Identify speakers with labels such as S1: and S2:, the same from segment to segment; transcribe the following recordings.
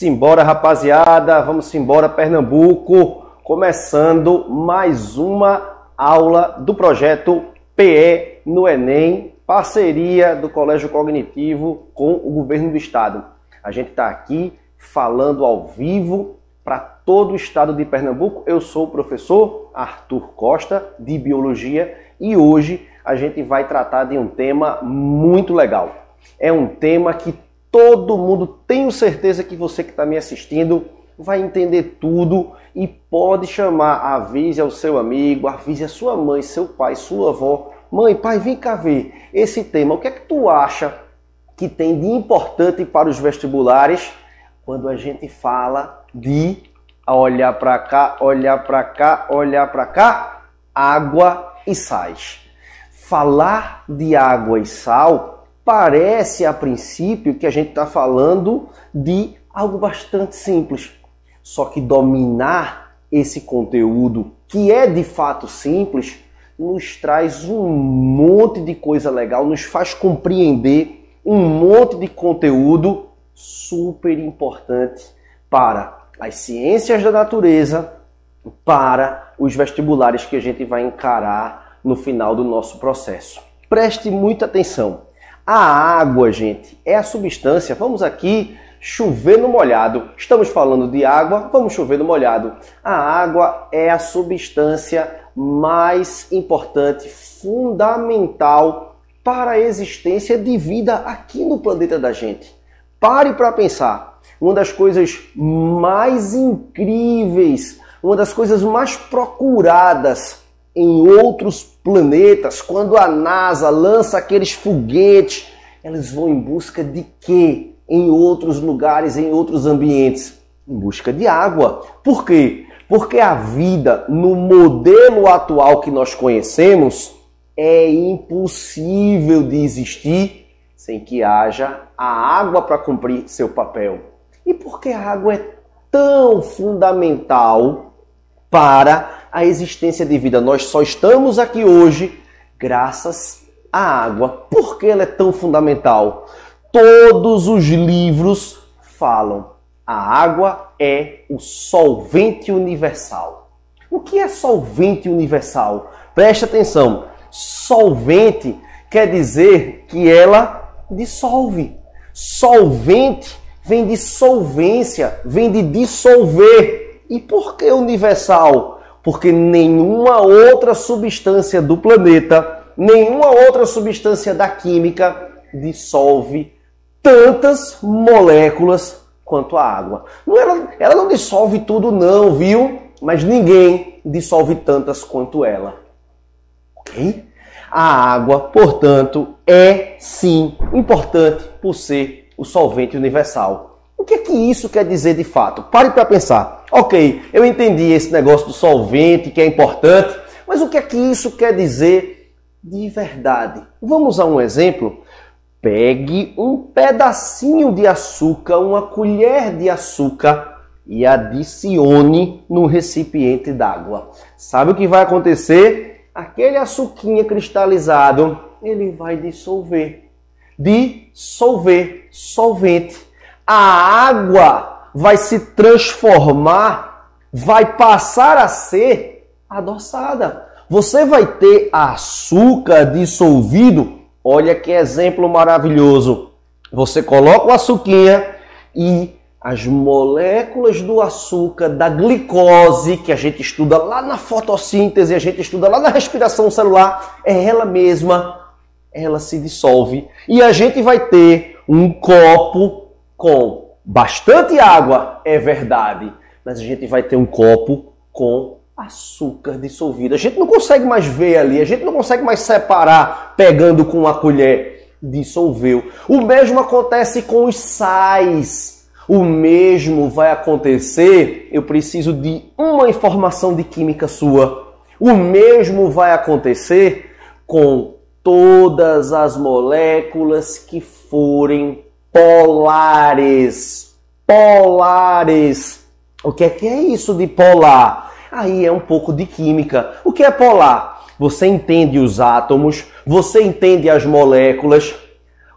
S1: Simbora, rapaziada, vamos embora, Pernambuco, começando mais uma aula do projeto PE no Enem, parceria do Colégio Cognitivo com o Governo do Estado. A gente está aqui falando ao vivo para todo o estado de Pernambuco. Eu sou o professor Arthur Costa, de Biologia, e hoje a gente vai tratar de um tema muito legal. É um tema que todo mundo, tenho certeza que você que está me assistindo vai entender tudo e pode chamar, avise ao seu amigo, avise a sua mãe, seu pai, sua avó. Mãe, pai, vem cá ver esse tema. O que é que tu acha que tem de importante para os vestibulares quando a gente fala de olhar para cá, olhar para cá, olhar para cá, água e sais? Falar de água e sal parece, a princípio, que a gente está falando de algo bastante simples. Só que dominar esse conteúdo, que é de fato simples, nos traz um monte de coisa legal, nos faz compreender um monte de conteúdo super importante para as ciências da natureza, para os vestibulares que a gente vai encarar no final do nosso processo. Preste muita atenção. A água, gente, é a substância. Vamos aqui chover no molhado. Estamos falando de água, vamos chover no molhado. A água é a substância mais importante, fundamental para a existência de vida aqui no planeta da gente. Pare para pensar. Uma das coisas mais incríveis, uma das coisas mais procuradas em outros planetas, quando a NASA lança aqueles foguetes, elas vão em busca de quê? Em outros lugares, em outros ambientes? Em busca de água. Por quê? Porque a vida, no modelo atual que nós conhecemos, é impossível de existir sem que haja a água para cumprir seu papel. E por que a água é tão fundamental para a existência de vida? Nós só estamos aqui hoje graças à água. Por que ela é tão fundamental? Todos os livros falam. A água é o solvente universal. O que é solvente universal? Preste atenção. Solvente quer dizer que ela dissolve. Solvente vem de solvência, vem de dissolver. E por que universal? Porque nenhuma outra substância do planeta, nenhuma outra substância da química dissolve tantas moléculas quanto a água. Ela não dissolve tudo não, viu? Mas ninguém dissolve tantas quanto ela. Ok? A água, portanto, é sim importante por ser o solvente universal. O que é que isso quer dizer de fato? Pare para pensar. Ok, eu entendi esse negócio do solvente que é importante, mas o que é que isso quer dizer de verdade? Vamos a um exemplo? Pegue um pedacinho de açúcar, uma colher de açúcar e adicione no recipiente d'água. Sabe o que vai acontecer? Aquele açuquinha cristalizado, ele vai dissolver. Dissolver, solvente. A água vai se transformar, vai passar a ser adoçada. Você vai ter açúcar dissolvido. Olha que exemplo maravilhoso. Você coloca o açuquinha e as moléculas do açúcar, da glicose, que a gente estuda lá na fotossíntese, a gente estuda lá na respiração celular, é ela mesma, ela se dissolve. E a gente vai ter um copo com bastante água, é verdade, mas a gente vai ter um copo com açúcar dissolvido. A gente não consegue mais ver ali, a gente não consegue mais separar pegando com uma colher. Dissolveu. O mesmo acontece com os sais. O mesmo vai acontecer, eu preciso de uma informação de química sua. O mesmo vai acontecer com todas as moléculas que forem polares. Polares. O que é isso de polar? Aí é um pouco de química. O que é polar? Você entende os átomos, você entende as moléculas.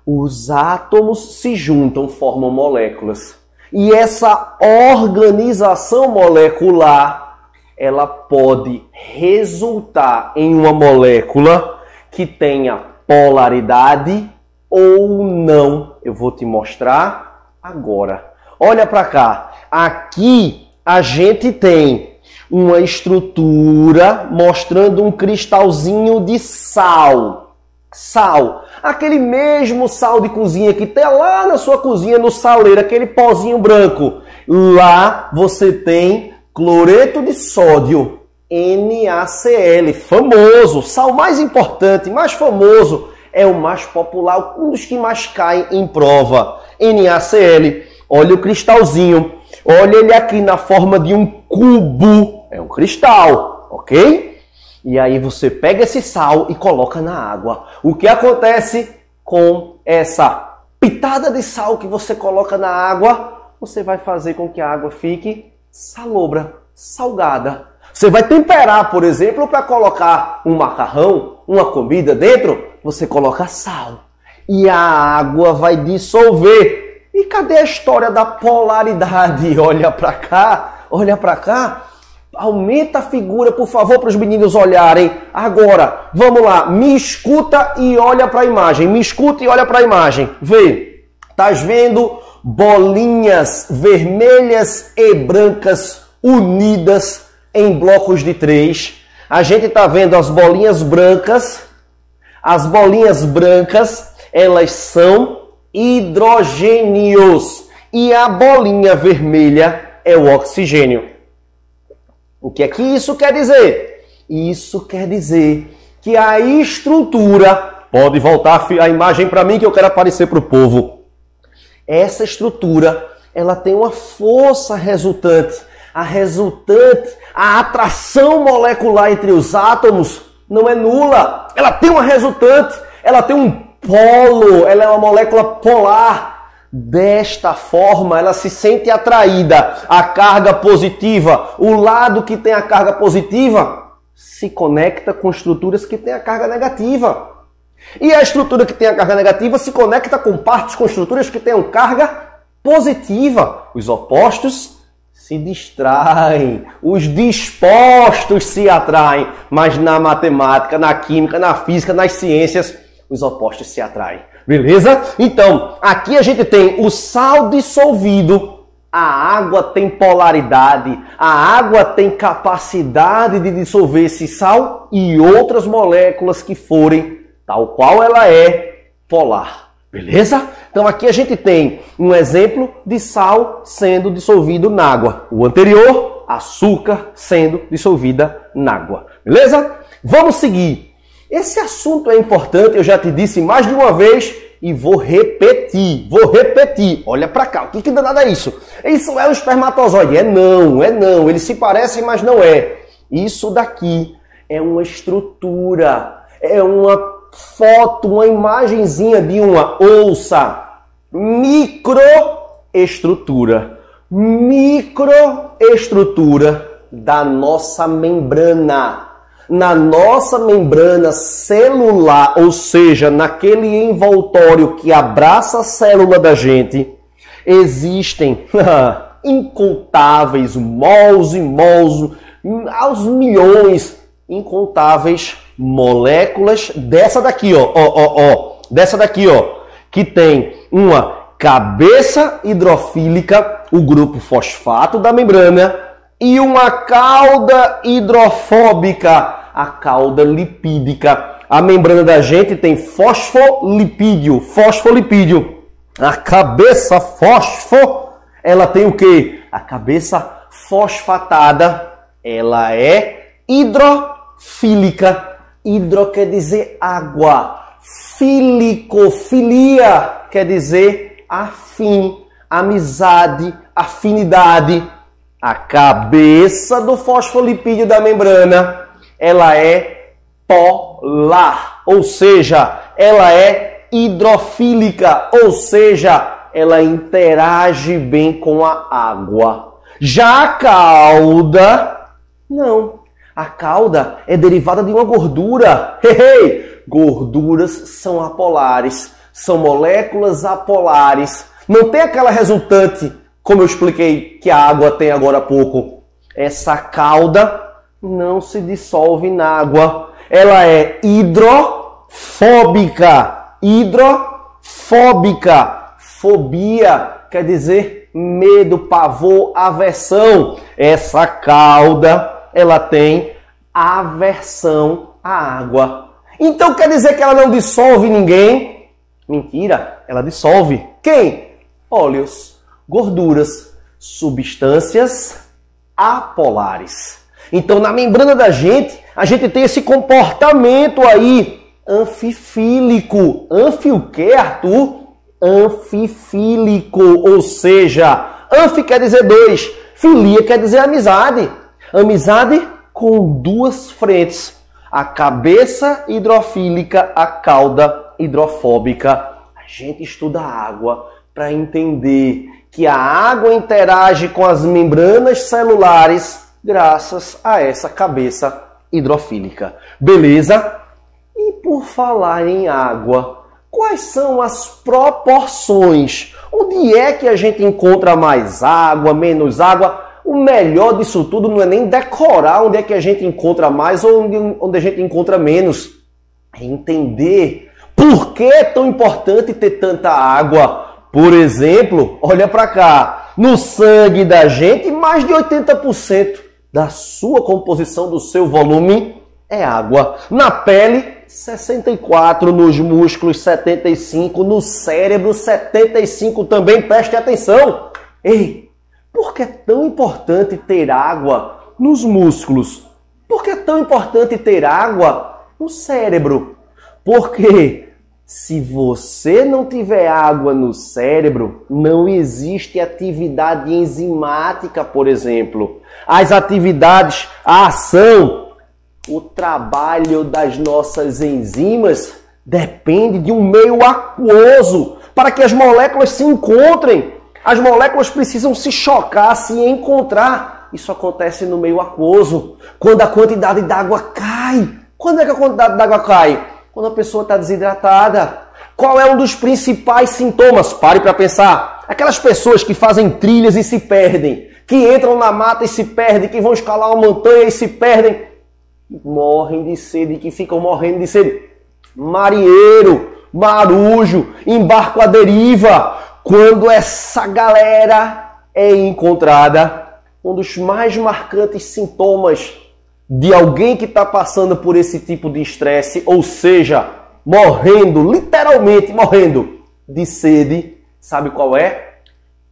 S1: Os átomos se juntam, formam moléculas. E essa organização molecular, ela pode resultar em uma molécula que tenha polaridade ou não. Eu vou te mostrar agora. Olha para cá. Aqui a gente tem uma estrutura mostrando um cristalzinho de sal. Sal. Aquele mesmo sal de cozinha que tem lá na sua cozinha, no saleiro, aquele pozinho branco. Lá você tem cloreto de sódio, NaCl, famoso. Sal mais importante, mais famoso, é o mais popular, um dos que mais caem em prova. NaCl. Olha o cristalzinho. Olha ele aqui na forma de um cubo. É um cristal, ok? E aí você pega esse sal e coloca na água. O que acontece com essa pitada de sal que você coloca na água? Você vai fazer com que a água fique salobra, salgada. Você vai temperar, por exemplo, para colocar um macarrão, uma comida dentro, você coloca sal. E a água vai dissolver. E cadê a história da polaridade? Olha para cá, olha para cá. Aumenta a figura, por favor, para os meninos olharem. Agora, vamos lá. Me escuta e olha para a imagem. Me escuta e olha para a imagem. Vê. Estás vendo bolinhas vermelhas e brancas unidas em blocos de 3. A gente está vendo as bolinhas brancas. As bolinhas brancas, elas são hidrogênios. E a bolinha vermelha é o oxigênio. O que é que isso quer dizer? Isso quer dizer que a estrutura... Pode voltar a imagem para mim que eu quero aparecer para o povo. Essa estrutura, ela tem uma força resultante. A atração molecular entre os átomos não é nula. Ela tem uma resultante, ela tem um polo, ela é uma molécula polar. Desta forma, ela se sente atraída à carga positiva. O lado que tem a carga positiva se conecta com estruturas que têm a carga negativa. E a estrutura que tem a carga negativa se conecta com partes, com estruturas que tenham carga positiva. Os opostos se distraem, os dispostos se atraem. Mas na matemática, na química, na física, nas ciências, os opostos se atraem. Beleza? Então, aqui a gente tem o sal dissolvido. A água tem polaridade. A água tem capacidade de dissolver esse sal e outras moléculas que forem, tal qual ela é, polar. Beleza? Então aqui a gente tem um exemplo de sal sendo dissolvido na água. O anterior, açúcar sendo dissolvida na água. Beleza? Vamos seguir. Esse assunto é importante, eu já te disse mais de uma vez e vou repetir. Olha pra cá, o que danado é isso? Isso é um espermatozoide? É não. Eles se parecem, mas não é. Isso daqui é uma estrutura, é uma foto, uma imagenzinha de uma, ouça, microestrutura da nossa membrana. Na nossa membrana celular, ou seja, naquele envoltório que abraça a célula da gente, existem incontáveis mols e mols, aos milhões, incontáveis moléculas dessa daqui, que tem uma cabeça hidrofílica, o grupo fosfato da membrana, e uma cauda hidrofóbica, a cauda lipídica. A membrana da gente tem fosfolipídio. A cabeça ela tem o quê? A cabeça fosfatada, ela é hidrofílica. Hidro quer dizer água. Filia quer dizer afim, amizade, afinidade. A cabeça do fosfolipídio da membrana, ela é polar, ou seja, ela é hidrofílica, ou seja, ela interage bem com a água. Já a cauda, não. A cauda é derivada de uma gordura. Gorduras são apolares, são moléculas apolares. Não tem aquela resultante como eu expliquei que a água tem agora há pouco, essa cauda não se dissolve na água. Ela é hidrofóbica. Hidrofóbica. Fobia quer dizer medo, pavor, aversão. Essa cauda, ela tem aversão à água. Então quer dizer que ela não dissolve ninguém? Mentira, ela dissolve. Quem? Óleos, gorduras, substâncias apolares. Então na membrana da gente, a gente tem esse comportamento aí anfifílico. Anfi o quê, Arthur? Anfifílico, ou seja, anfi quer dizer dois, filia quer dizer amizade. Amizade com duas frentes, a cabeça hidrofílica, a cauda hidrofóbica. A gente estuda água para entender que a água interage com as membranas celulares graças a essa cabeça hidrofílica. Beleza? E por falar em água, quais são as proporções? Onde é que a gente encontra mais água, menos água? O melhor disso tudo não é nem decorar onde é que a gente encontra mais ou onde a gente encontra menos. É entender por que é tão importante ter tanta água. Por exemplo, olha para cá, no sangue da gente, mais de 80% da sua composição, do seu volume, é água. Na pele, 64%, nos músculos, 75%, no cérebro, 75% também. Preste atenção. Ei, por que é tão importante ter água nos músculos? Por que é tão importante ter água no cérebro? Porque se você não tiver água no cérebro, não existe atividade enzimática, por exemplo. As atividades, a ação, o trabalho das nossas enzimas depende de um meio aquoso para que as moléculas se encontrem. As moléculas precisam se chocar, se encontrar. Isso acontece no meio aquoso. Quando a quantidade d'água cai. Quando é que a quantidade d'água cai? Quando a pessoa está desidratada. Qual é um dos principais sintomas? Pare para pensar. Aquelas pessoas que fazem trilhas e se perdem, que entram na mata e se perdem, que vão escalar uma montanha e se perdem, morrem de sede, que ficam morrendo de sede. Marinheiro, marujo, embarco à deriva. Quando essa galera é encontrada, um dos mais marcantes sintomas de alguém que está passando por esse tipo de estresse, ou seja, morrendo, literalmente morrendo de sede, sabe qual é?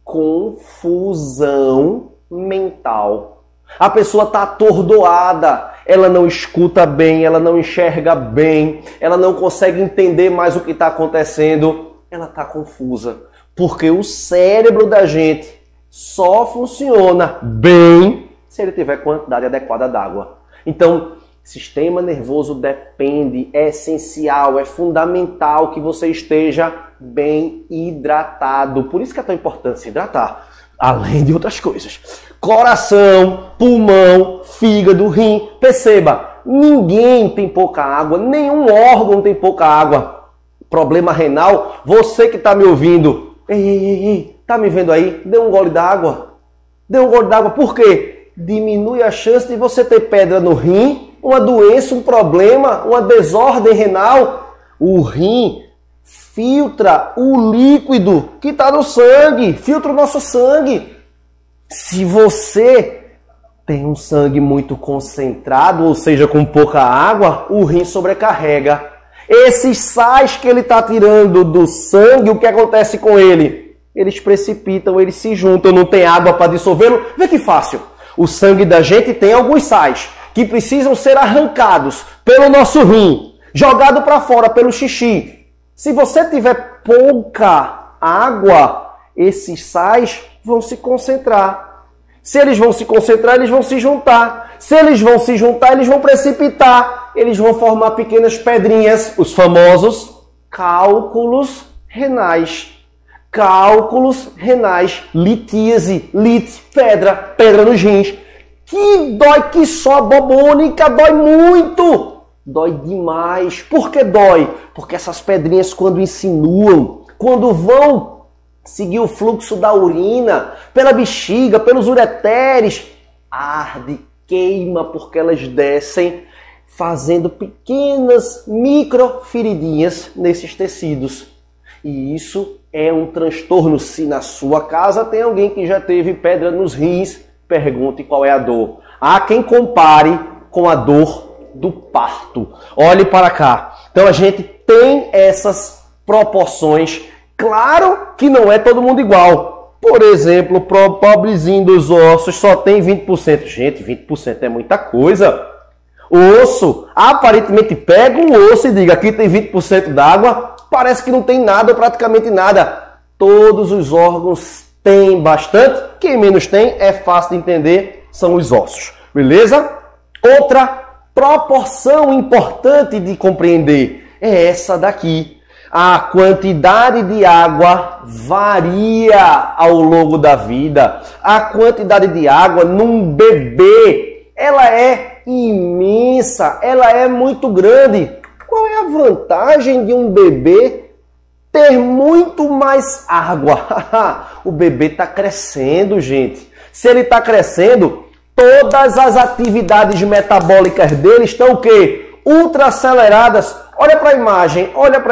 S1: Confusão mental. A pessoa está atordoada, ela não escuta bem, ela não enxerga bem, ela não consegue entender mais o que está acontecendo, ela está confusa. Porque o cérebro da gente só funciona bem se ele tiver quantidade adequada d'água. Então, sistema nervoso depende, é essencial, é fundamental que você esteja bem hidratado. Por isso que é tão importante se hidratar, além de outras coisas. Coração, pulmão, fígado, rim. Perceba, ninguém tem pouca água, nenhum órgão tem pouca água. Problema renal, você que está me ouvindo, ei, tá me vendo aí? Dê um gole d'água. Dê um gole d'água, por quê? Diminui a chance de você ter pedra no rim, uma doença, um problema, uma desordem renal. O rim filtra o líquido que está no sangue, filtra o nosso sangue. Se você tem um sangue muito concentrado, ou seja, com pouca água, o rim sobrecarrega. Esses sais que ele está tirando do sangue, o que acontece com ele? Eles precipitam, eles se juntam, não tem água para dissolvê-lo. Vê que fácil. O sangue da gente tem alguns sais que precisam ser arrancados pelo nosso rim, jogado para fora pelo xixi. Se você tiver pouca água, esses sais vão se concentrar. Se eles vão se concentrar, eles vão se juntar. Se eles vão se juntar, eles vão precipitar. Eles vão formar pequenas pedrinhas, os famosos cálculos renais. Cálculos renais, litíase, lite, pedra nos rins. Que dói que só, bobônica, dói muito. Dói demais. Por que dói? Porque essas pedrinhas, quando insinuam, quando vão seguir o fluxo da urina, pela bexiga, pelos ureteres, arde, queima, porque elas descem fazendo pequenas microferidinhas nesses tecidos. E isso é um transtorno. Se na sua casa tem alguém que já teve pedra nos rins, pergunte qual é a dor. Há quem compare com a dor do parto. Olhe para cá. Então a gente tem essas proporções. Claro que não é todo mundo igual. Por exemplo, o pobrezinho dos ossos só tem 20%. Gente, 20% é muita coisa. O osso, aparentemente pega um osso e diga, aqui tem 20% d'água, parece que não tem nada, praticamente nada. Todos os órgãos têm bastante. Quem menos tem, é fácil de entender, são os ossos. Beleza? Outra proporção importante de compreender é essa daqui. A quantidade de água varia ao longo da vida. A quantidade de água num bebê, ela é imensa, ela é muito grande. Qual é a vantagem de um bebê ter muito mais água? O bebê está crescendo, gente. Se ele está crescendo, todas as atividades metabólicas dele estão o quê? Ultra aceleradas. Olha para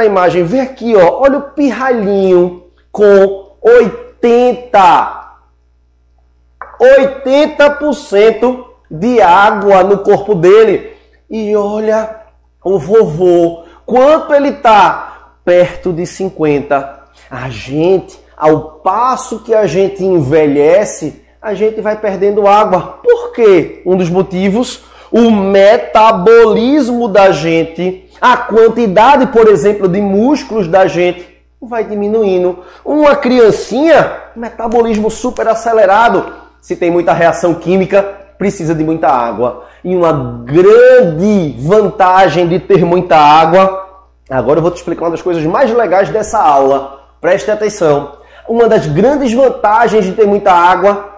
S1: a imagem, vê aqui, ó, olha o pirralhinho com 80% de água no corpo dele. E olha o vovô, quanto ele tá? Perto de 50. A gente, ao passo que a gente envelhece, a gente vai perdendo água. Por quê? Um dos motivos, o metabolismo da gente, a quantidade, por exemplo, de músculos da gente vai diminuindo. Uma criancinha, metabolismo super acelerado. Se tem muita reação química, precisa de muita água. E uma grande vantagem de ter muita água, agora eu vou te explicar uma das coisas mais legais dessa aula. Preste atenção. Uma das grandes vantagens de ter muita água,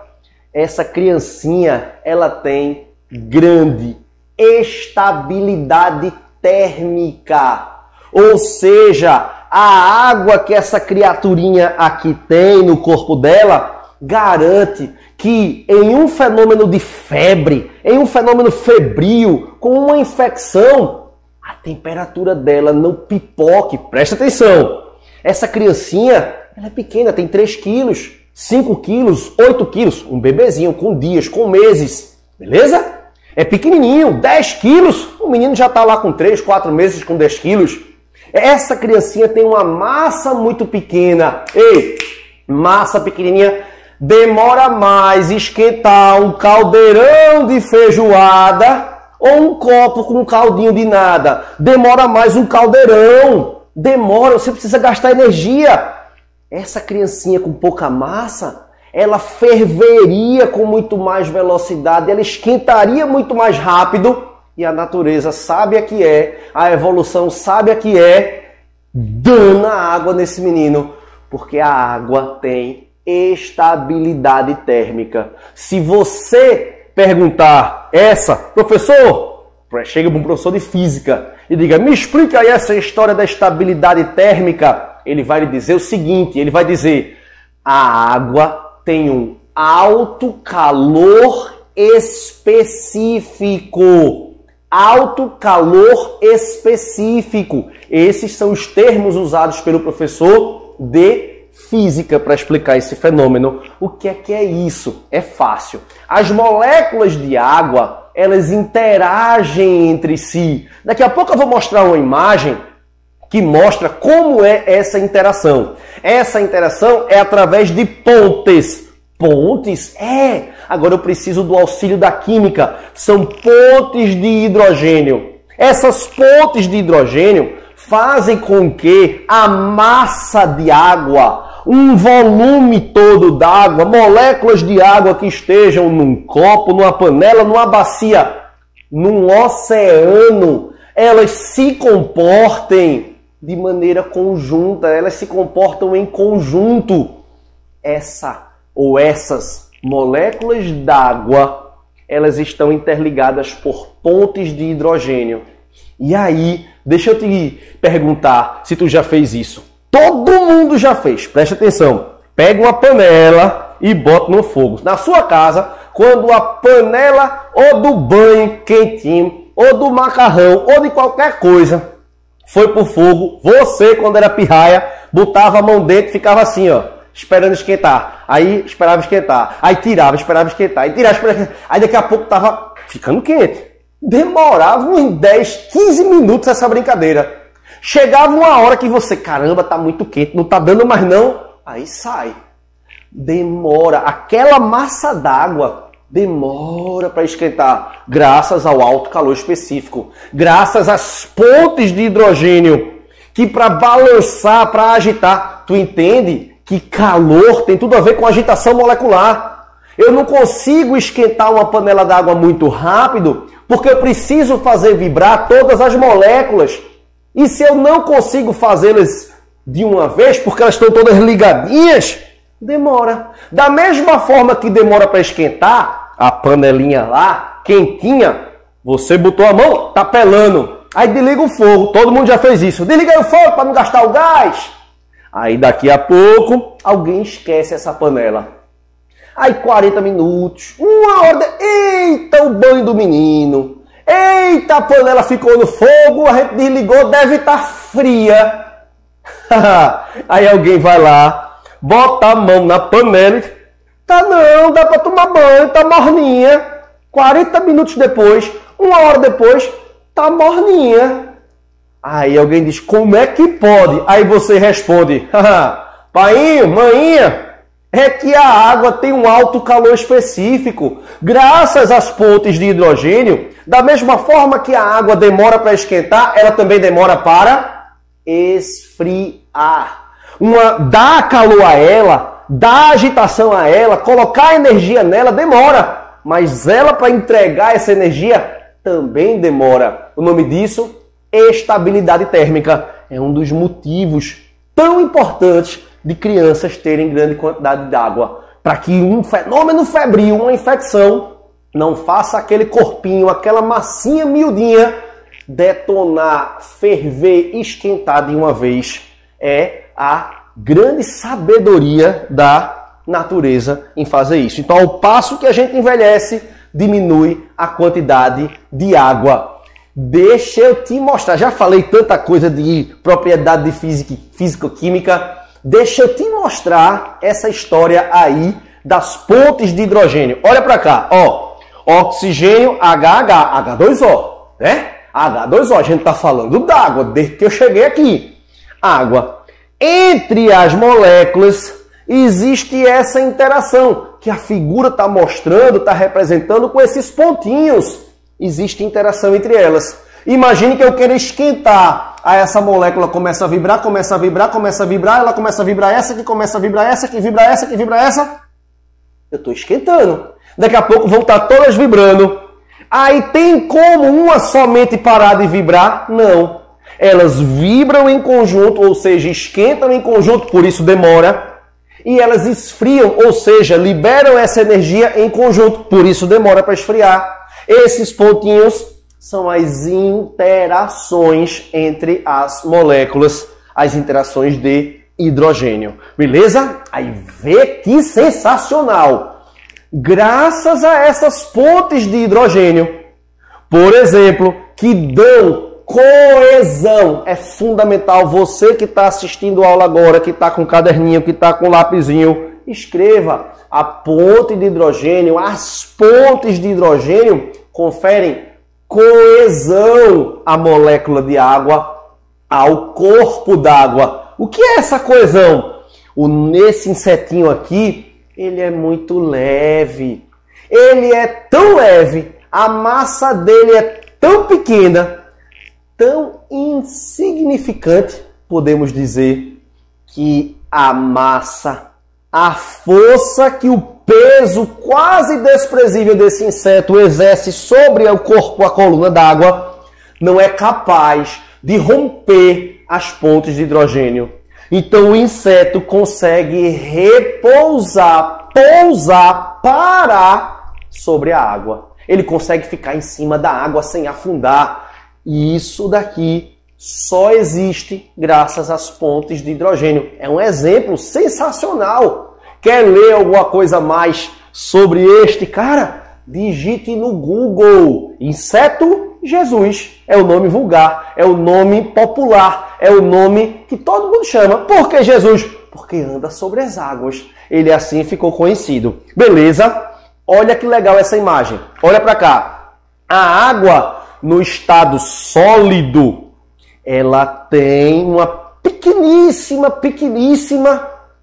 S1: essa criancinha, ela tem grande estabilidade térmica. Ou seja, a água que essa criaturinha aqui tem no corpo dela garante que em um fenômeno de febre, em um fenômeno febril, com uma infecção, a temperatura dela não pipoque. Presta atenção. Essa criancinha, ela é pequena, tem 3 quilos, 5 quilos, 8 quilos. Um bebezinho com dias, com meses. Beleza? É pequenininho, 10 quilos. O menino já está lá com 3, 4 meses com 10 quilos. Essa criancinha tem uma massa muito pequena. Ei, massa pequenininha. Demora mais esquentar um caldeirão de feijoada ou um copo com um caldinho de nada. Demora mais um caldeirão. Demora, você precisa gastar energia. Essa criancinha com pouca massa, ela ferveria com muito mais velocidade, ela esquentaria muito mais rápido e a natureza sabe a que é, a evolução sabe a que é, dana água nesse menino, porque a água tem estabilidade térmica. Se você perguntar professor, chega para um professor de física e diga, me explica aí essa história da estabilidade térmica, ele vai lhe dizer o seguinte, ele vai dizer, a água tem um alto calor específico. Alto calor específico. Esses são os termos usados pelo professor de física para explicar esse fenômeno. O que é isso? É fácil. As moléculas de água, elas interagem entre si. Daqui a pouco eu vou mostrar uma imagem que mostra como é essa interação. Essa interação é através de pontes. Pontes? Agora eu preciso do auxílio da química. São pontes de hidrogênio. Essas pontes de hidrogênio fazem com que a massa de água, um volume todo d'água, moléculas de água que estejam num copo, numa panela, numa bacia, num oceano, elas se comportem de maneira conjunta, elas se comportam em conjunto. Essas moléculas d'água, elas estão interligadas por pontes de hidrogênio. E aí, deixa eu te perguntar se tu já fez isso. Todo mundo já fez, presta atenção. pega uma panela e bota no fogo. Na sua casa, quando a panela ou do banho quentinho, ou do macarrão, ou de qualquer coisa, foi pro fogo, você, quando era pirraia, botava a mão dentro e ficava assim, ó, esperando esquentar. Aí esperava esquentar. Aí tirava, esperava esquentar. Aí tirava, esperava esquentar. Aí daqui a pouco tava ficando quente. Demorava uns 10, 15 minutos essa brincadeira. Chegava uma hora que você, caramba, tá muito quente, não tá dando mais não. Aí sai. Demora. Aquela massa d'água demora para esquentar, graças ao alto calor específico, graças às pontes de hidrogênio, que para balançar, para agitar, tu entende que calor tem tudo a ver com agitação molecular. Eu não consigo esquentar uma panela d'água muito rápido, porque eu preciso fazer vibrar todas as moléculas. E se eu não consigo fazê-las de uma vez, porque elas estão todas ligadinhas, demora. Da mesma forma que demora para esquentar, a panelinha lá, quentinha, você botou a mão, tá pelando. Aí desliga o fogo, todo mundo já fez isso. Desliga aí o fogo para não gastar o gás. Aí daqui a pouco, alguém esquece essa panela. Aí 40 minutos, uma hora, eita o banho do menino. Eita, a panela ficou no fogo, a gente desligou, deve estar fria. Aí alguém vai lá, bota a mão na panela e tá não, dá para tomar banho, tá morninha. 40 minutos depois, uma hora depois, tá morninha. Aí alguém diz, como é que pode? Aí você responde, painho, maninha, é que a água tem um alto calor específico. Graças às pontes de hidrogênio, da mesma forma que a água demora para esquentar, ela também demora para esfriar. Dá calor a ela, dá agitação a ela, colocar energia nela demora. Mas ela, para entregar essa energia, também demora. O nome disso, estabilidade térmica. É um dos motivos tão importantes de crianças terem grande quantidade de água. Para que um fenômeno febril, uma infecção, não faça aquele corpinho, aquela massinha miudinha, detonar, ferver, esquentar de uma vez. É a grande sabedoria da natureza em fazer isso. Então, ao passo que a gente envelhece, diminui a quantidade de água. Deixa eu te mostrar. Já falei tanta coisa de propriedade de físico-química. Deixa eu te mostrar essa história aí das pontes de hidrogênio. Olha para cá, ó. Oxigênio, HH, H2O, né? H2O, a gente tá falando d'água desde que eu cheguei aqui. Água. Entre as moléculas existe essa interação que a figura está mostrando, está representando com esses pontinhos. Existe interação entre elas. Imagine que eu queira esquentar. Aí essa molécula começa a vibrar, começa a vibrar, começa a vibrar. Ela começa a vibrar essa, que começa a vibrar essa, que vibra essa, que vibra essa. Eu estou esquentando. Daqui a pouco vão estar todas vibrando. Aí tem como uma somente parar de vibrar? Não. Elas vibram em conjunto, ou seja, esquentam em conjunto, por isso demora. E elas esfriam, ou seja, liberam essa energia em conjunto, por isso demora para esfriar. Esses pontinhos são as interações entre as moléculas, as interações de hidrogênio. Beleza? Aí vê que sensacional! Graças a essas pontes de hidrogênio, por exemplo, que dão coesão, é fundamental. Você que está assistindo a aula agora, que está com caderninho, que está com lapisinho, escreva. A ponte de hidrogênio, as pontes de hidrogênio conferem coesão à molécula de água, ao corpo d'água. O que é essa coesão? Nesse insetinho aqui, ele é muito leve. Ele é tão leve, a massa dele é tão pequena, tão insignificante, podemos dizer, que a massa, a força que o peso quase desprezível desse inseto exerce sobre o corpo, a coluna d'água, não é capaz de romper as pontes de hidrogênio. Então o inseto consegue repousar, parar sobre a água. Ele consegue ficar em cima da água sem afundar. E isso daqui só existe graças às pontes de hidrogênio. É um exemplo sensacional. Quer ler alguma coisa mais sobre este cara? Digite no Google. Inseto Jesus. É o nome vulgar, é o nome popular, é o nome que todo mundo chama. Por que Jesus? Porque anda sobre as águas. Ele assim ficou conhecido. Beleza? Olha que legal essa imagem. Olha para cá. A água no estado sólido, ela tem uma pequeníssima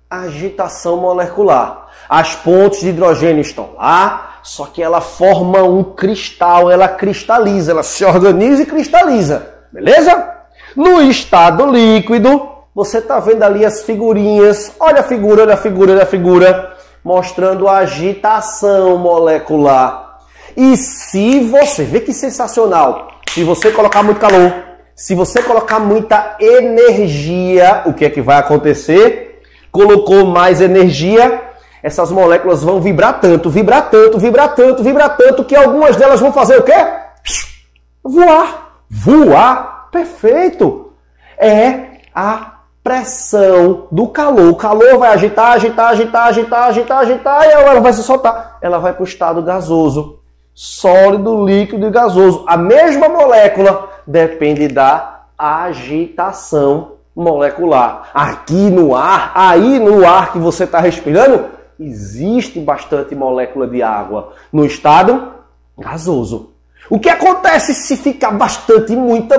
S1: agitação molecular. As pontes de hidrogênio estão lá, só que ela forma um cristal, ela cristaliza, ela se organiza e cristaliza. Beleza? No estado líquido, você está vendo ali as figurinhas. Olha a figura, olha a figura, olha a figura. Mostrando a agitação molecular. E se você... Vê que sensacional. Se você colocar muito calor, se você colocar muita energia, o que é que vai acontecer? Colocou mais energia, essas moléculas vão vibrar tanto, que algumas delas vão fazer o quê? Voar. Voar. Perfeito. É a pressão do calor. O calor vai agitar, e ela vai se soltar. Ela vai para o estado gasoso. Sólido, líquido e gasoso. A mesma molécula depende da agitação molecular. Aqui no ar, aí no ar que você está respirando, existe bastante molécula de água no estado gasoso. O que acontece se ficar bastante, muita,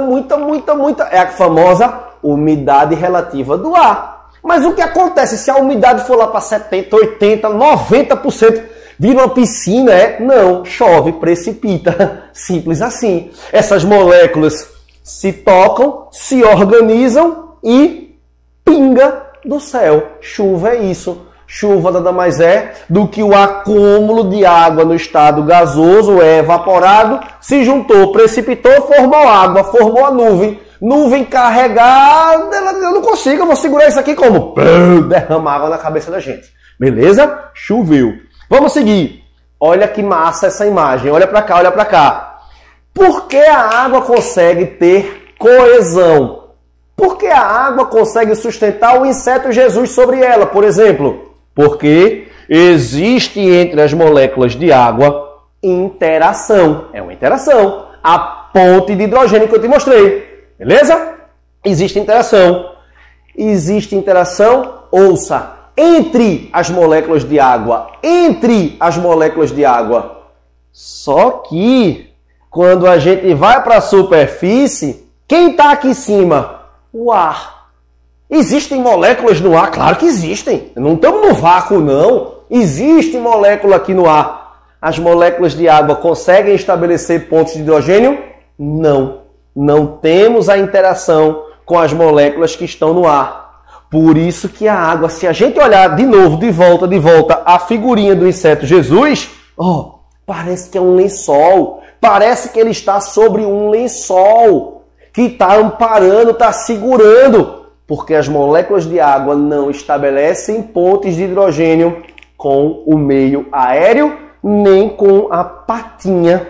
S1: é a famosa umidade relativa do ar. Mas o que acontece se a umidade for lá para 70%, 80%, 90%? Vira uma piscina, Não, chove, precipita. Simples assim. Essas moléculas se tocam, se organizam e pinga do céu. Chuva é isso. Chuva nada mais é do que o acúmulo de água no estado gasoso, evaporado, se juntou, precipitou, formou água, formou a nuvem. Nuvem carregada, eu não consigo, eu vou segurar isso aqui como? Derramar água na cabeça da gente. Beleza? Choveu. Vamos seguir. Olha que massa essa imagem. Olha para cá, olha para cá. Por que a água consegue ter coesão? Por que a água consegue sustentar o inseto Jesus sobre ela, por exemplo? Porque existe entre as moléculas de água interação. É uma interação. A ponte de hidrogênio que eu te mostrei. Beleza? Existe interação. Existe interação, ouça, entre as moléculas de água. Entre as moléculas de água. Só que, quando a gente vai para a superfície, quem está aqui em cima? O ar. Existem moléculas no ar? Claro que existem. Não estamos no vácuo, não. Existe molécula aqui no ar. As moléculas de água conseguem estabelecer pontos de hidrogênio? Não. Não temos a interação com as moléculas que estão no ar. Por isso que a água, se a gente olhar de novo, de volta, a figurinha do inseto Jesus, parece que é um lençol. Parece que ele está sobre um lençol que está amparando, está segurando. Porque as moléculas de água não estabelecem pontes de hidrogênio com o meio aéreo, nem com a patinha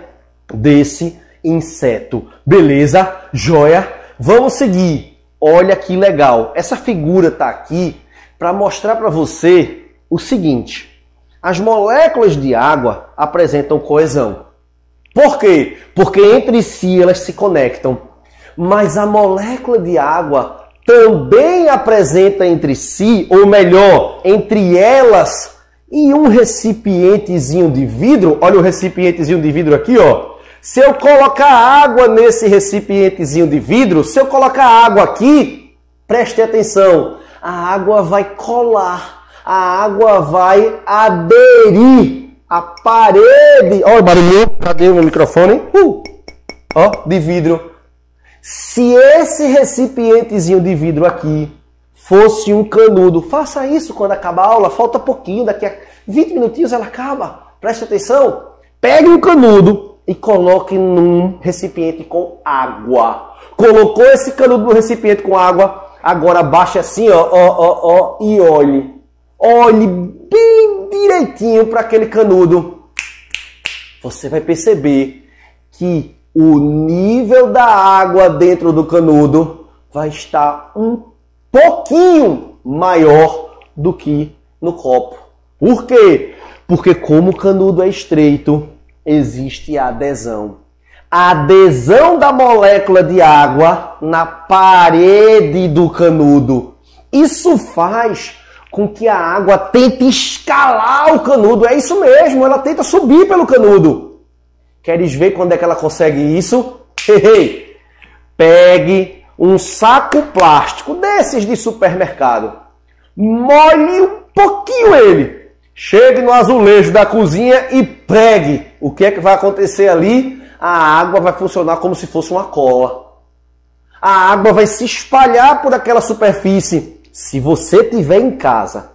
S1: desse inseto. Beleza? Joia? Vamos seguir. Olha que legal. Essa figura está aqui para mostrar para você o seguinte. As moléculas de água apresentam coesão. Por quê? Porque entre si elas se conectam. Mas a molécula de água também apresenta entre si, ou melhor, entre elas e um recipientezinho de vidro. Olha o recipientezinho de vidro aqui, ó. Se eu colocar água nesse recipientezinho de vidro, se eu colocar água aqui, preste atenção, a água vai colar, a água vai aderir à parede. Olha o barulho, cadê o meu microfone? De vidro. Se esse recipientezinho de vidro aqui fosse um canudo, faça isso quando acabar a aula, falta pouquinho, daqui a 20 minutinhos ela acaba. Preste atenção, pegue um canudo e coloque num recipiente com água. Colocou esse canudo no recipiente com água, agora baixe assim, e olhe. Olhe bem direitinho para aquele canudo. Você vai perceber que o nível da água dentro do canudo vai estar um pouquinho maior do que no copo. Por quê? Porque como o canudo é estreito, existe adesão. A adesão da molécula de água na parede do canudo. Isso faz com que a água tente escalar o canudo. É isso mesmo, ela tenta subir pelo canudo. Queres ver quando é que ela consegue isso? Pegue um saco plástico desses de supermercado. Molhe um pouquinho ele. Chegue no azulejo da cozinha e pregue. O que é que vai acontecer ali? A água vai funcionar como se fosse uma cola. A água vai se espalhar por aquela superfície. Se você tiver em casa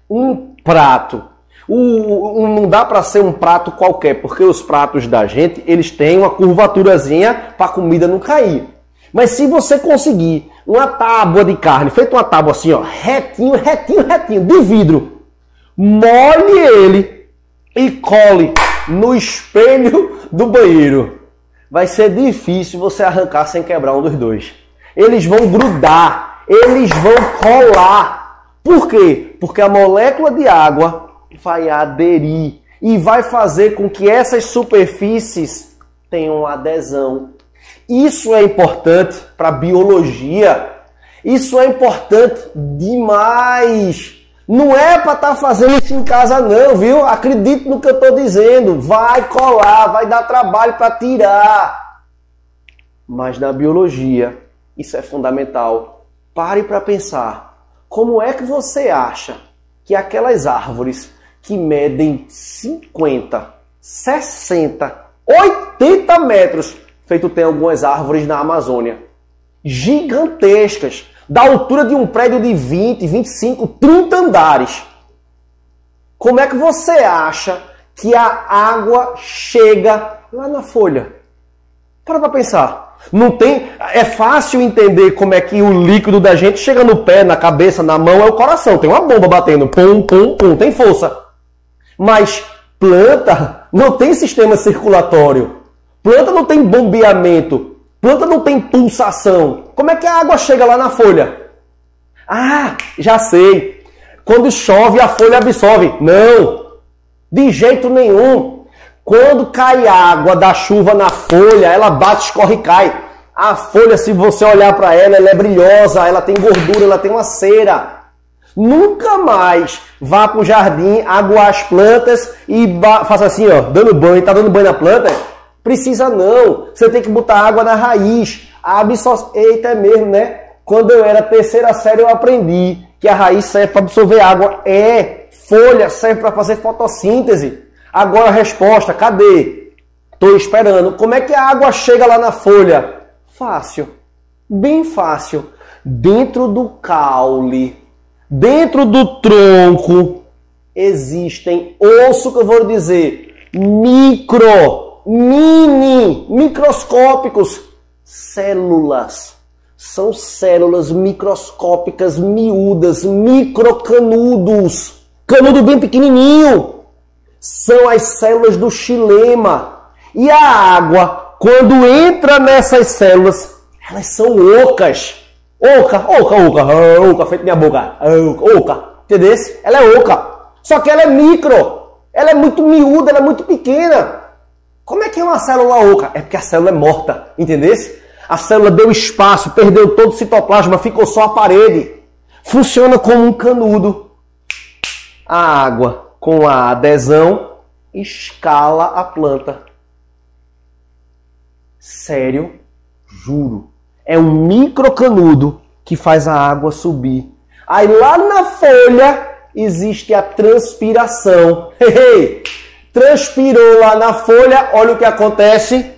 S1: um prato, não dá para ser um prato qualquer, porque os pratos da gente, eles têm uma curvaturazinha para a comida não cair. Mas se você conseguir uma tábua de carne, feita uma tábua assim, ó, retinho, de vidro, molhe ele e cole no espelho do banheiro. Vai ser difícil você arrancar sem quebrar um dos dois. Eles vão grudar, eles vão colar. Por quê? Porque a molécula de água vai aderir e vai fazer com que essas superfícies tenham adesão. Isso é importante para a biologia. Isso é importante demais. Não é para estar fazendo isso em casa não, viu? Acredite no que eu estou dizendo. Vai colar, vai dar trabalho para tirar. Mas na biologia, isso é fundamental. Pare para pensar. Como é que você acha que aquelas árvores que medem 50, 60, 80 metros, feito tem algumas árvores na Amazônia, gigantescas, da altura de um prédio de 20, 25, 30 andares. Como é que você acha que a água chega lá na folha? Para pensar. Não tem, é fácil entender como é que o líquido da gente chega no pé, na cabeça, na mão, é o coração. Tem uma bomba batendo, pum, pum, pum, tem força. Mas planta não tem sistema circulatório. Planta não tem bombeamento. Planta não tem pulsação. Como é que a água chega lá na folha? Ah, já sei. Quando chove, a folha absorve. Não, de jeito nenhum. Quando cai água da chuva na folha, ela bate, escorre e cai. A folha, se você olhar para ela, ela é brilhosa, ela tem gordura, ela tem uma cera. Nunca mais vá para o jardim, aguar as plantas e faça assim, ó, dando banho. Tá dando banho na planta? Precisa não. Você tem que botar água na raiz. A absorção... Eita, é mesmo, né? Quando eu era terceira série, eu aprendi que a raiz serve para absorver água. Folha serve para fazer fotossíntese. Agora a resposta, cadê? Estou esperando. Como é que a água chega lá na folha? Fácil. Bem fácil. Dentro do caule, dentro do tronco, existem, ouça o que eu vou dizer, microscópicos, células. São células microscópicas, miúdas, microcanudos. Canudo bem pequenininho. São as células do xilema. E a água, quando entra nessas células, elas são ocas. Oca, feito minha boca. Oca, entendeu? Ela é oca. Só que ela é micro. Ela é muito miúda, ela é muito pequena. Como é que é uma célula oca? É porque a célula é morta, entendeu? A célula deu espaço, perdeu todo o citoplasma, ficou só a parede. Funciona como um canudo. A água, com a adesão, escala a planta. Sério, juro. É um microcanudo que faz a água subir. Aí lá na folha existe a transpiração. Transpirou lá na folha, olha o que acontece.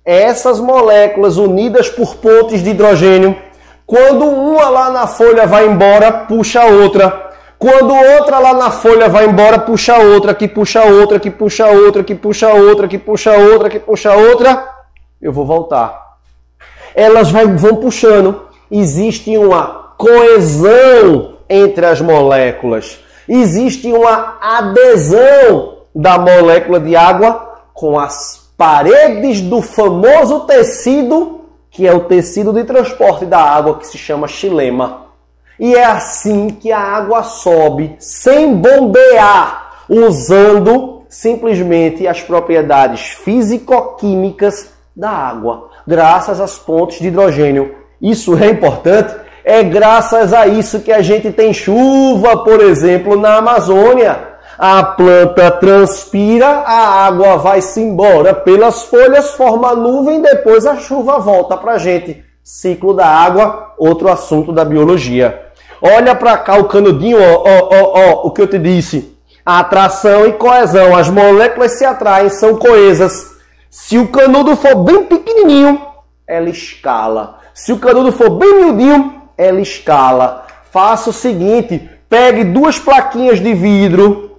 S1: Essas moléculas unidas por pontes de hidrogênio, quando uma lá na folha vai embora, puxa a outra. Quando outra lá na folha vai embora, puxa a outra, que puxa a outra, que puxa a outra, que puxa a outra, que puxa a outra, que puxa a outra. Eu vou voltar. Elas vão puxando. Existe uma coesão entre as moléculas. Existe uma adesão da molécula de água com as paredes do famoso tecido, que é o tecido de transporte da água, que se chama xilema. E é assim que a água sobe, sem bombear, usando simplesmente as propriedades físico-químicas da água, graças às pontes de hidrogênio. Isso é importante? É graças a isso que a gente tem chuva, por exemplo, na Amazônia. A planta transpira, a água vai-se embora pelas folhas, forma nuvem, depois a chuva volta para a gente. Ciclo da água, outro assunto da biologia. Olha para cá o canudinho, o que eu te disse. Atração e coesão. As moléculas se atraem, são coesas. Se o canudo for bem pequenininho, ela escala. Se o canudo for bem miudinho, ela escala. Faça o seguinte, pegue duas plaquinhas de vidro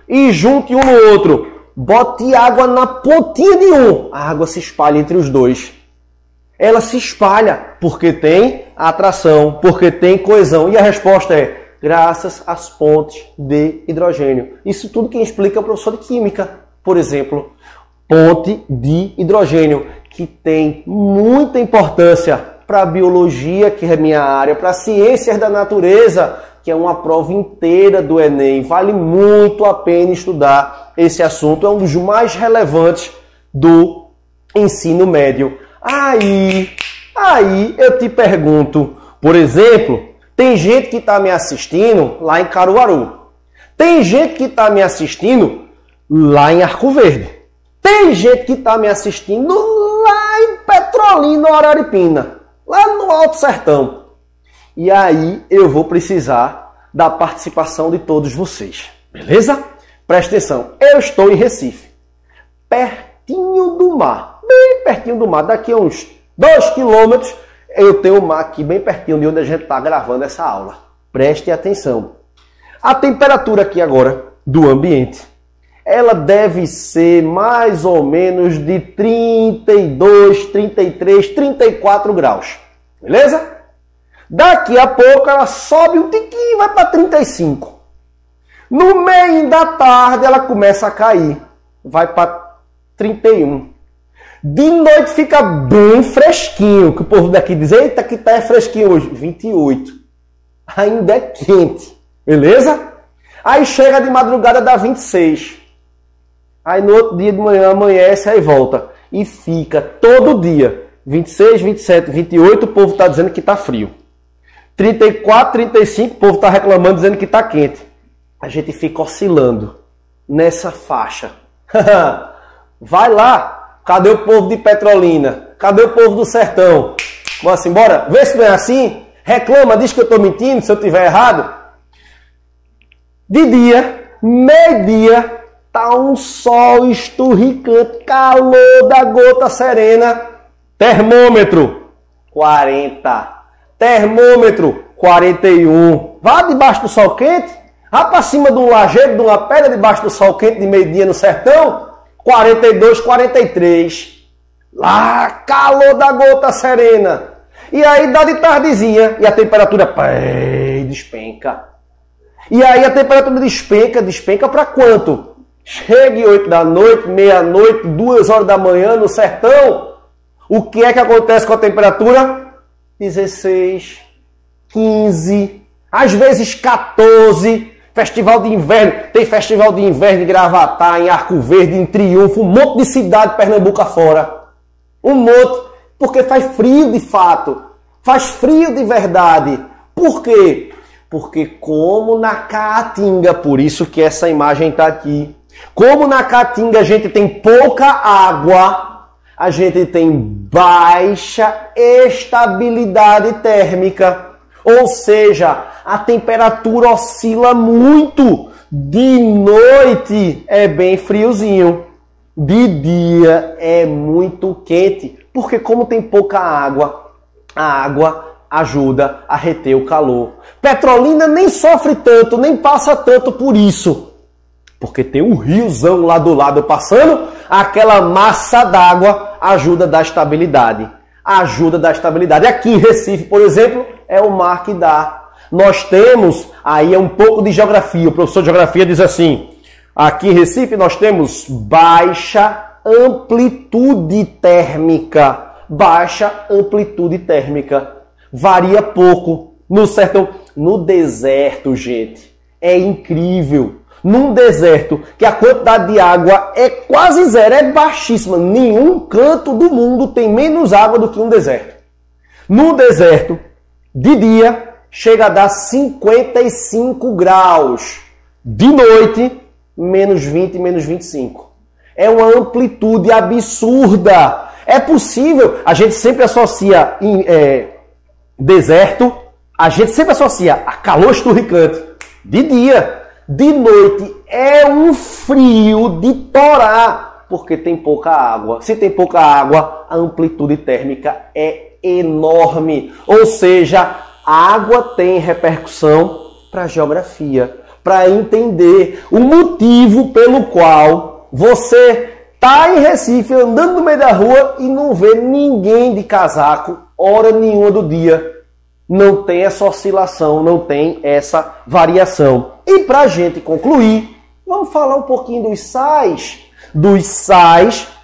S1: e junte um no outro. Bote água na pontinha de um. A água se espalha entre os dois. Ela se espalha porque tem atração, porque tem coesão. E a resposta é graças às pontes de hidrogênio. Isso tudo quem explica é o professor de química, por exemplo. Ponte de hidrogênio, que tem muita importância para a biologia, que é minha área, para ciências da natureza, que é uma prova inteira do Enem. Vale muito a pena estudar esse assunto. É um dos mais relevantes do ensino médio. Aí eu te pergunto, por exemplo, tem gente que está me assistindo lá em Caruaru. Tem gente que está me assistindo lá em Arco Verde. Tem gente que está me assistindo lá em Petrolina, Araripina, lá no Alto Sertão. E aí eu vou precisar da participação de todos vocês, beleza? Presta atenção, eu estou em Recife, pertinho do mar, bem pertinho do mar. Daqui a uns 2 quilômetros eu tenho o mar aqui bem pertinho de onde a gente está gravando essa aula. Preste atenção. A temperatura aqui agora do ambiente, ela deve ser mais ou menos de 32, 33, 34 graus. Beleza? Daqui a pouco ela sobe um tiquinho e vai para 35. No meio da tarde ela começa a cair. Vai para 31. De noite fica bem fresquinho. Que o povo daqui diz, eita, que tá fresquinho hoje. 28. Ainda é quente. Beleza? Aí chega de madrugada, dá 26. Aí no outro dia de manhã amanhece, aí volta. E fica todo dia. 26, 27, 28, o povo está dizendo que está frio. 34, 35, o povo está reclamando, dizendo que está quente. A gente fica oscilando nessa faixa. Vai lá. Cadê o povo de Petrolina? Cadê o povo do sertão? Vamos embora? Vê se não é assim. Reclama, diz que eu estou mentindo, se eu estiver errado. De dia, meio-dia, tá um sol esturricante, calor da gota serena. Termômetro, 40. Termômetro, 41. Vá debaixo do sol quente. Vá para cima de um lajedo, de uma pedra debaixo do sol quente de meio-dia no sertão. 42, 43. Lá, calor da gota serena. E aí dá de tardezinha e a temperatura despenca. E aí a temperatura despenca para quanto? Chegue 8 da noite, meia-noite, 2 horas da manhã no sertão. O que é que acontece com a temperatura? 16, 15, às vezes 14. Festival de inverno. Tem festival de inverno em Gravatá, em Arco Verde, em Triunfo. Um monte de cidade Pernambuco afora. Um monte. Porque faz frio de fato. Faz frio de verdade. Por quê? Porque como na Caatinga, por isso que essa imagem está aqui. Como na Caatinga a gente tem pouca água, a gente tem baixa estabilidade térmica. Ou seja, a temperatura oscila muito. De noite é bem friozinho. De dia é muito quente. Porque como tem pouca água, a água ajuda a reter o calor. Petrolina nem sofre tanto, nem passa tanto por isso. Porque tem um riozão lá do lado passando, aquela massa d'água ajuda a dar estabilidade. Ajuda a dar estabilidade. Aqui em Recife, por exemplo, é o mar que dá. Nós temos, aí é um pouco de geografia. O professor de geografia diz assim, Aqui em Recife nós temos baixa amplitude térmica. Baixa amplitude térmica. Varia pouco. No sertão, no deserto, gente, é incrível. Num deserto que a quantidade de água é quase zero, é baixíssima. Nenhum canto do mundo tem menos água do que um deserto. No deserto, de dia, chega a dar 55 graus. De noite, menos 20, menos 25. É uma amplitude absurda. É possível, a gente sempre associa deserto, a gente sempre associa a calor esturricante de dia. De noite é um frio de torar, porque tem pouca água. Se tem pouca água, a amplitude térmica é enorme. Ou seja, a água tem repercussão para a geografia, para entender o motivo pelo qual você está em Recife andando no meio da rua e não vê ninguém de casaco hora nenhuma do dia. Não tem essa oscilação, não tem essa variação. E para a gente concluir, vamos falar um pouquinho dos sais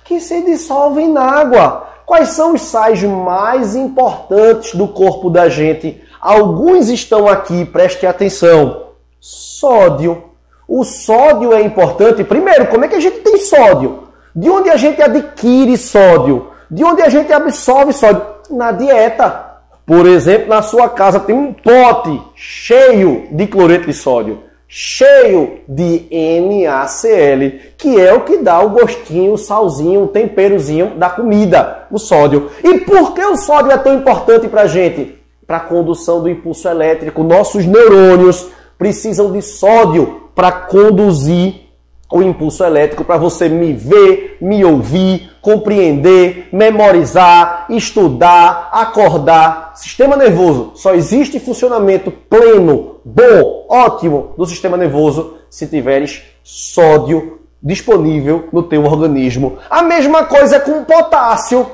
S1: que se dissolvem na água. Quais são os sais mais importantes do corpo da gente? Alguns estão aqui, preste atenção. Sódio. O sódio é importante. Primeiro, como é que a gente tem sódio? De onde a gente adquire sódio? De onde a gente absorve sódio? Na dieta. Por exemplo, na sua casa tem um pote cheio de cloreto de sódio, cheio de NaCl, que é o que dá o gostinho, o salzinho, o temperozinho da comida, o sódio. E por que o sódio é tão importante para a gente? Para a condução do impulso elétrico. Nossos neurônios precisam de sódio para conduzir o impulso elétrico, para você me ver, me ouvir, compreender, memorizar, estudar, acordar. Sistema nervoso só existe funcionamento pleno, bom, ótimo do sistema nervoso se tiveres sódio disponível no teu organismo. A mesma coisa com potássio.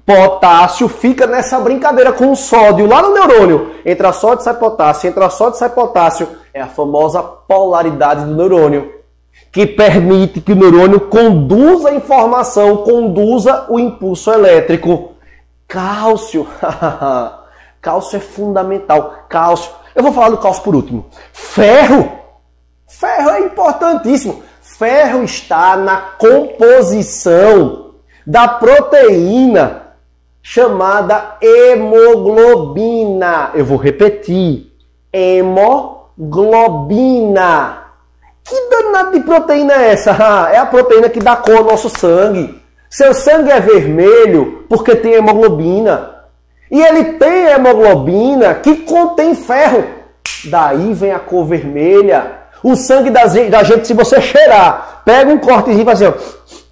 S1: Potássio fica nessa brincadeira com o sódio lá no neurônio. Entra sódio, sai potássio, entra sódio, sai potássio. É a famosa polaridade do neurônio, que permite que o neurônio conduza a informação, conduza o impulso elétrico. Cálcio. Cálcio é fundamental. Cálcio. Eu vou falar do cálcio por último. Ferro. Ferro é importantíssimo. Ferro está na composição da proteína chamada hemoglobina. Eu vou repetir. Hemoglobina. Que danado de proteína é essa? É a proteína que dá cor ao nosso sangue. Seu sangue é vermelho porque tem hemoglobina. E ele tem hemoglobina que contém ferro. Daí vem a cor vermelha. O sangue da gente, se você cheirar, pega um cortezinho e faz assim, ó,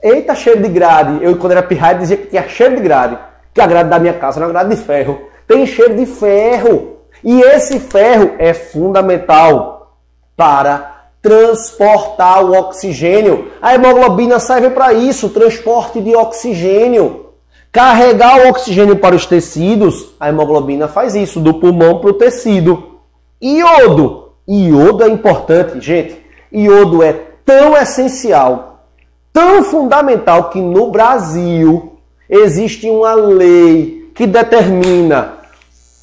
S1: eita, cheiro de grade. Eu, quando era pirraia, dizia que tinha cheiro de grade. Que a grade da minha casa era uma grade de ferro. Tem cheiro de ferro. E esse ferro é fundamental para transportar o oxigênio. A hemoglobina serve para isso, transporte de oxigênio. Carregar o oxigênio para os tecidos, a hemoglobina faz isso, do pulmão para o tecido. Iodo. Iodo é importante, gente. Iodo é tão essencial, tão fundamental, que no Brasil existe uma lei que determina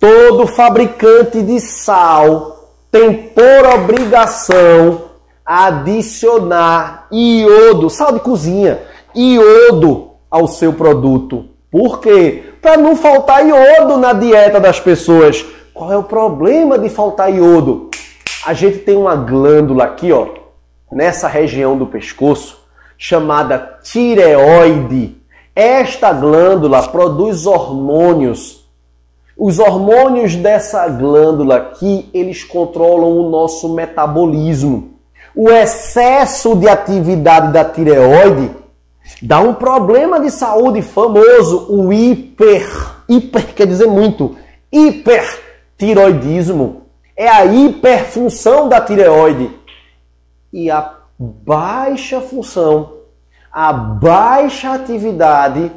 S1: todo fabricante de sal tem por obrigação adicionar iodo, sal de cozinha, iodo ao seu produto. Por quê? Para não faltar iodo na dieta das pessoas. Qual é o problema de faltar iodo? A gente tem uma glândula aqui, ó, nessa região do pescoço, chamada tireoide. Esta glândula produz hormônios. Os hormônios dessa glândula aqui, eles controlam o nosso metabolismo. O excesso de atividade da tireoide dá um problema de saúde famoso, o hiper quer dizer muito, hipertiroidismo. É a hiperfunção da tireoide. E a baixa função, a baixa atividade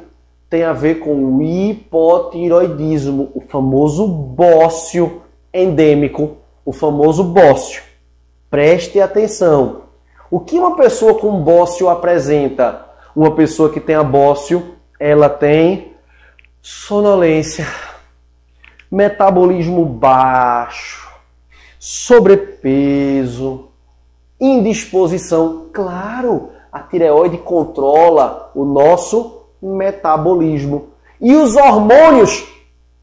S1: tem a ver com o hipotiroidismo, o famoso bócio endêmico, o famoso bócio. Preste atenção. O que uma pessoa com bócio apresenta? Uma pessoa que tem a bócio, ela tem sonolência, metabolismo baixo, sobrepeso, indisposição. Claro, a tireoide controla o nosso metabolismo. E os hormônios,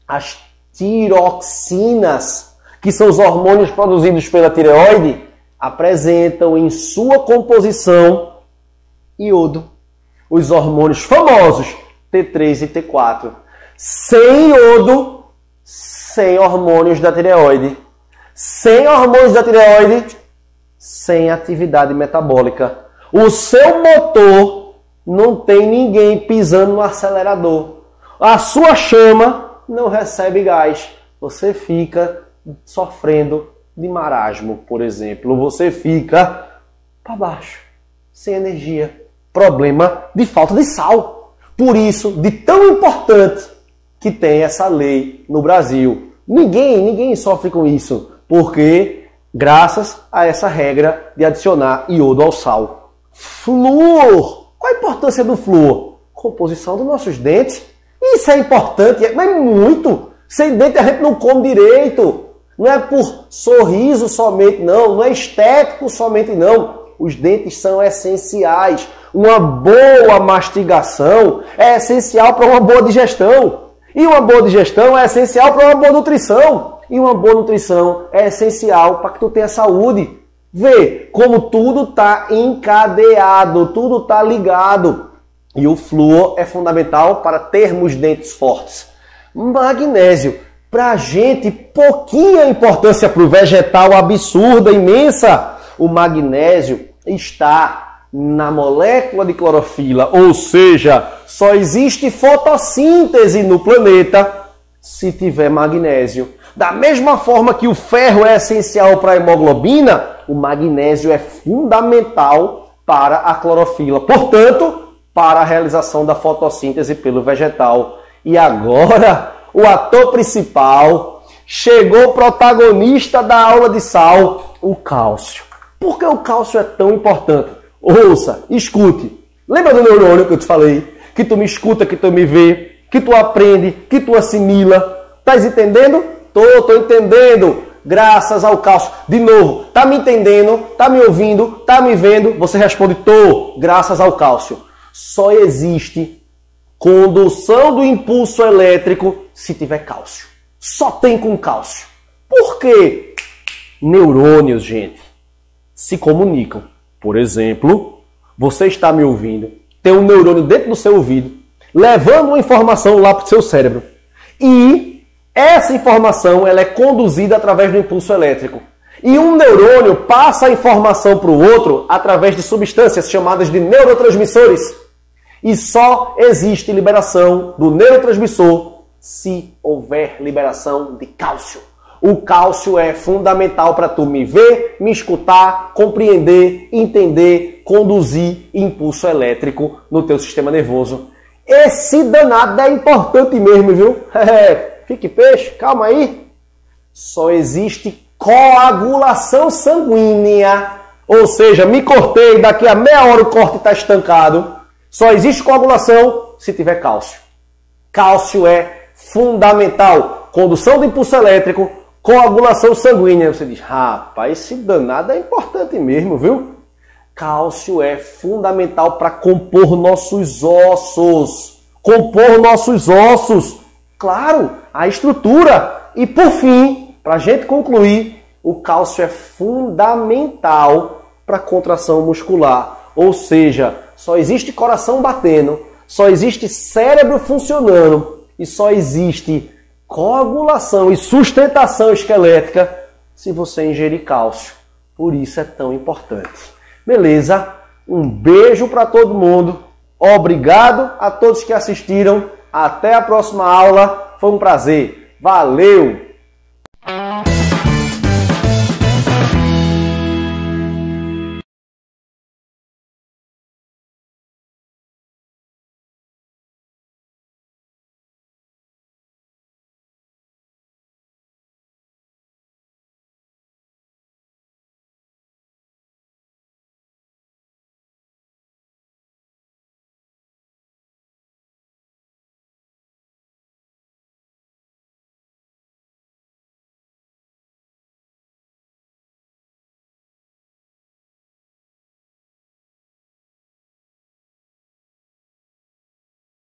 S1: as tiroxinas, que são os hormônios produzidos pela tireoide, apresentam em sua composição iodo. Os hormônios famosos T3 e T4. Sem iodo, sem hormônios da tireoide. Sem hormônios da tireoide, sem atividade metabólica. O seu motor não tem ninguém pisando no acelerador. A sua chama não recebe gás. Você fica sofrendo de marasmo, por exemplo. Você fica para baixo, sem energia. Problema de falta de sal. Por isso, de tão importante que tem essa lei no Brasil. Ninguém sofre com isso, porque graças a essa regra de adicionar iodo ao sal. Flúor. Qual a importância do flúor? Composição dos nossos dentes. Isso é importante, mas muito. Sem dente a gente não come direito. Não é por sorriso somente, não. Não é estético somente, não. Os dentes são essenciais. Uma boa mastigação é essencial para uma boa digestão. E uma boa digestão é essencial para uma boa nutrição. E uma boa nutrição é essencial para que tu tenha saúde. Vê como tudo está encadeado, tudo está ligado. E o flúor é fundamental para termos dentes fortes. Magnésio. Para a gente, pouquinha importância para o vegetal, absurda, imensa. O magnésio está na molécula de clorofila, ou seja, só existe fotossíntese no planeta se tiver magnésio. Da mesma forma que o ferro é essencial para a hemoglobina, o magnésio é fundamental para a clorofila, portanto, para a realização da fotossíntese pelo vegetal. E agora, o ator principal, chegou o protagonista da aula de sal, o cálcio. Por que o cálcio é tão importante? Ouça, escute. Lembra do neurônio que eu te falei? Que tu me escuta, que tu me vê, que tu aprende, que tu assimila. Estás entendendo? Tô entendendo. Graças ao cálcio. De novo, tá me entendendo? Tá me ouvindo? Tá me vendo? Você responde, tô. Graças ao cálcio. Só existe condução do impulso elétrico se tiver cálcio. Só tem com cálcio. Por quê? Neurônios, gente, se comunicam. Por exemplo, você está me ouvindo, tem um neurônio dentro do seu ouvido, levando uma informação lá para o seu cérebro. E essa informação ela é conduzida através do impulso elétrico. E um neurônio passa a informação para o outro através de substâncias chamadas de neurotransmissores. E só existe liberação do neurotransmissor se houver liberação de cálcio. O cálcio é fundamental para tu me ver, me escutar, compreender, entender, conduzir impulso elétrico no teu sistema nervoso. Esse danado é importante mesmo, viu? Fique peixe, calma aí. Só existe coagulação sanguínea. Ou seja, me cortei, daqui a meia hora o corte está estancado. Só existe coagulação se tiver cálcio. Cálcio é fundamental. Condução do impulso elétrico, coagulação sanguínea. Você diz, rapaz, esse danado é importante mesmo, viu? Cálcio é fundamental para compor nossos ossos. Compor nossos ossos. Claro, a estrutura. E por fim, para a gente concluir, o cálcio é fundamental para a contração muscular. Ou seja, só existe coração batendo, só existe cérebro funcionando e só existe coagulação e sustentação esquelética se você ingerir cálcio. Por isso é tão importante. Beleza? Um beijo para todo mundo. Obrigado a todos que assistiram. Até a próxima aula. Foi um prazer. Valeu!